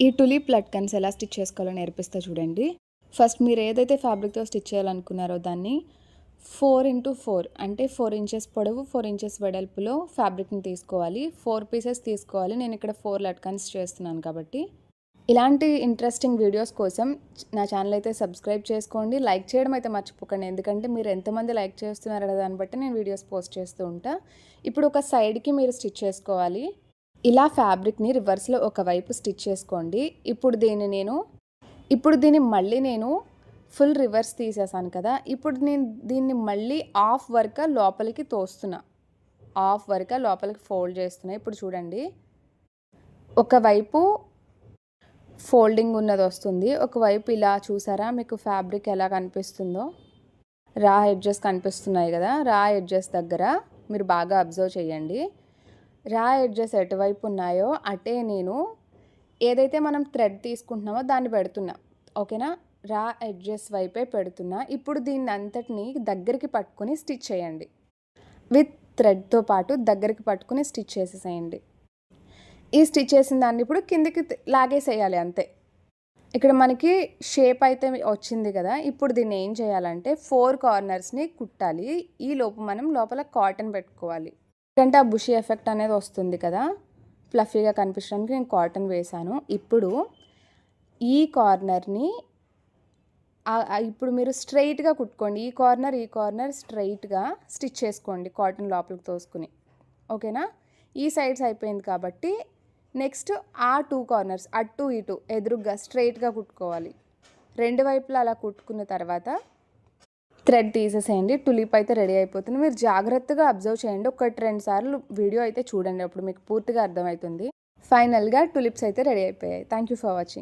ఈ టులిప్ లట్కన్స్ ఎలా స్టిచ్ చేసుకోవాలో నేర్పిస్తా చూడండి. ఫస్ట్ మీరు ఏదైతే ఫ్యాబ్రిక్తో స్టిచ్ చేయాలనుకున్నారో దాన్ని 4x4 అంటే 4 ఇంచెస్ పొడవు 4 ఇంచెస్ వెడల్పులో ఫ్యాబ్రిక్ని తీసుకోవాలి. 4 పీసెస్ తీసుకోవాలి. నేను ఇక్కడ 4 లట్కన్స్ చేస్తున్నాను కాబట్టి. ఇలాంటి ఇంట్రెస్టింగ్ వీడియోస్ కోసం నా ఛానల్ అయితే సబ్స్క్రైబ్ చేసుకోండి. లైక్ చేయడం అయితే మర్చిపోకండి, ఎందుకంటే మీరు ఎంతమంది లైక్ చేస్తున్నారో దాన్ని బట్టి నేను వీడియోస్ పోస్ట్ చేస్తూ ఉంటా. ఇప్పుడు ఒక సైడ్కి మీరు స్టిచ్ చేసుకోవాలి. ఇలా ఫ్యాబ్రిక్ని రివర్స్లో ఒకవైపు స్టిచ్ చేసుకోండి. ఇప్పుడు దీన్ని మళ్ళీ నేను ఫుల్ రివర్స్ తీసేసాను కదా. ఇప్పుడు నేను దీన్ని మళ్ళీ హాఫ్ వరకు లోపలికి తోస్తున్నా, హాఫ్ వరకు లోపలికి ఫోల్డ్ చేస్తున్నా. ఇప్పుడు చూడండి, ఒకవైపు ఫోల్డింగ్ ఉన్నది వస్తుంది, ఒకవైపు ఇలా చూసారా మీకు ఫ్యాబ్రిక్ ఎలా కనిపిస్తుందో, రా ఎడ్జెస్ కనిపిస్తున్నాయి కదా. రా ఎడ్జెస్ దగ్గర మీరు బాగా అబ్జర్వ్ చేయండి. రా ఎడ్జెస్ ఎటువైపు ఉన్నాయో అటే నేను ఏదైతే మనం థ్రెడ్ తీసుకుంటున్నామో దాన్ని పెడుతున్నా, ఓకేనా. రా ఎడ్జెస్ వైపే పెడుతున్నా. ఇప్పుడు దీన్ని అంతటిని దగ్గరికి పట్టుకొని స్టిచ్ చేయండి. విత్ థ్రెడ్తో పాటు దగ్గరికి పట్టుకుని స్టిచ్ చేసేసేయండి. ఈ స్టిచ్ చేసిన దాన్ని ఇప్పుడు కిందికి లాగేసేయాలి అంతే. ఇక్కడ మనకి షేప్ అయితే వచ్చింది కదా. ఇప్పుడు దీన్ని ఏం చేయాలంటే 4 కార్నర్స్ని కుట్టాలి. ఈ లోపు మనం లోపల కాటన్ పెట్టుకోవాలి, ఎందుకంటే ఆ బుషీ ఎఫెక్ట్ అనేది వస్తుంది కదా. ఫ్లఫీగా కనిపించడానికి నేను కాటన్ వేసాను. ఇప్పుడు ఈ కార్నర్ని ఇప్పుడు మీరు స్ట్రైట్గా కుట్టుకోండి. ఈ కార్నర్ స్ట్రైట్గా స్టిచ్ చేసుకోండి కాటన్ లోపలికి తోసుకుని, ఓకేనా. ఈ సైడ్స్ అయిపోయింది కాబట్టి నెక్స్ట్ ఆ 2 కార్నర్స్ అటు ఇటు ఎదురుగా స్ట్రైట్గా కుట్టుకోవాలి. రెండు వైపులా అలా కుట్టుకున్న తర్వాత థ్రెడ్ తీసేసేయండి. టులిప్ అయితే రెడీ అయిపోతుంది. మీరు జాగ్రత్తగా అబ్జర్వ్ చేయండి. 1-2 సార్లు వీడియో అయితే చూడండి, అప్పుడు మీకు పూర్తిగా అర్థమవుతుంది. ఫైనల్గా టులిప్స్ అయితే రెడీ అయిపోయాయి. Thank you for watching.